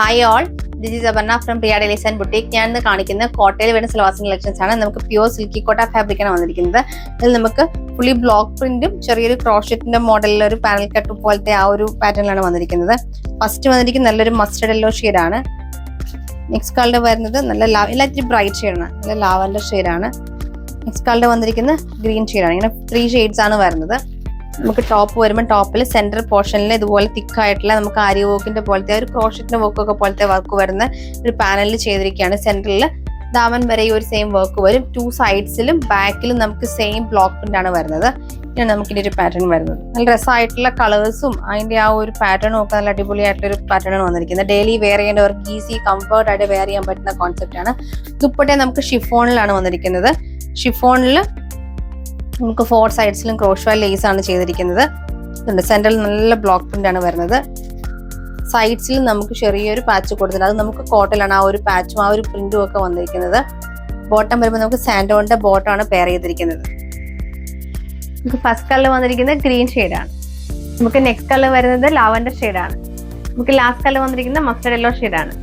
Hi all, this is Aparna from Priya dailies and boutique. ഞാൻ ഇന്ന് കാണിക്കുന്ന കോട്ടയിൽ വരുന്ന സൽവാസിന്റെ കളക്ഷൻസ് ആണ്. നമുക്ക് പ്യൂർ സിൽക്കി കോട്ട ഫാബ്രിക്കാണ് വന്നിരിക്കുന്നത്. ഇതിൽ നമുക്ക് ഫുള്ളി ബ്ലോക്ക് പ്രിന്റും ചെറിയൊരു ക്രോഷറ്റിന്റെ മോഡലിൽ ഒരു പാനൽ കട്ട് പോലത്തെ ആ ഒരു പാറ്റേണിലാണ് വന്നിരിക്കുന്നത്. ഫസ്റ്റ് വന്നിരിക്കുന്നത് നല്ലൊരു മസ്റ്റർഡ് യെല്ലോ ഷെയ്ഡാണ്. നെക്സ്റ്റ് കളർ വരുന്നത് നല്ല എല്ലാത്തിനും ബ്രൈറ്റ് ഷെയ്ഡാണ്, നല്ല ലാവൻഡർ ഷെയ്ഡാണ്. നെക്സ്റ്റ് കളർ വന്നിരിക്കുന്ന ഗ്രീൻ ഷെയ്ഡാണ്. ഇങ്ങനെ 3 ഷെയ്ഡ്സ് ആണ് വരുന്നത്. നമുക്ക് ടോപ്പ് വരുമ്പോൾ ടോപ്പിൽ സെന്റർ പോർഷനിൽ ഇതുപോലെ തിക്കായിട്ടുള്ള നമുക്ക് ആരി വർക്കിന്റെ പോലത്തെ ഒരു ക്രോഷറ്റിന്റെ വർക്കൊക്കെ പോലത്തെ വർക്ക് വരുന്ന ഒരു പാനലിൽ ചെയ്തിരിക്കുകയാണ്. സെന്ററിൽ ദാമൻ വരെ ഈ ഒരു സെയിം വർക്ക് വരും. 2 സൈഡ്സിലും ബാക്കിലും നമുക്ക് സെയിം ബ്ലോക്ക് പ്രിന്റ് ആണ് വരുന്നത്. ഇങ്ങനെ നമുക്ക് ഇതിന്റെ ഒരു പാറ്റേൺ വരുന്നത്. നല്ല രസമായിട്ടുള്ള കളേഴ്സും അതിന്റെ ആ ഒരു പാറ്റേണും ഒക്കെ നല്ല അടിപൊളിയായിട്ടുള്ള ഒരു പാറ്റേൺ ആണ് വന്നിരിക്കുന്നത്. ഡെയിലി വെയർ ചെയ്യേണ്ടവർക്ക് ഈസി കംഫർട്ട് ആയിട്ട് വെയർ ചെയ്യാൻ പറ്റുന്ന കോൺസെപ്റ്റ് ആണ്. ദുപ്പട്ട നമുക്ക് ഷിഫോണിലാണ് വന്നിരിക്കുന്നത്. ഷിഫോണിൽ നമുക്ക് 4 സൈഡ്സിലും ക്രോഷ്വ ലേസ് ആണ് ചെയ്തിരിക്കുന്നത്. സെന്ററിൽ നല്ല ബ്ലോക്ക് പ്രിന്റ് ആണ് വരുന്നത്. സൈഡ്സിൽ നമുക്ക് ചെറിയൊരു പാച്ച് കൊടുത്തിട്ടുണ്ട്. അത് നമുക്ക് കോട്ടലാണ് ആ ഒരു പാച്ചും ആ ഒരു പ്രിന്റും ഒക്കെ വന്നിരിക്കുന്നത്. ബോട്ടം വരുമ്പോൾ നമുക്ക് സാൻഡോണിന്റെ ബോട്ടം ആണ് പെയർ ചെയ്തിരിക്കുന്നത്. നമുക്ക് ഫസ്റ്റ് കളർ വന്നിരിക്കുന്നത് ഗ്രീൻ ഷെയ്ഡാണ്. നമുക്ക് നെക്സ്റ്റ് കളർ വരുന്നത് ലാവൻഡർ ഷെയ്ഡാണ്. നമുക്ക് ലാസ്റ്റ് കളർ വന്നിരിക്കുന്നത് മസ്റ്റർഡ് യെല്ലോ ഷെയ്ഡാണ്.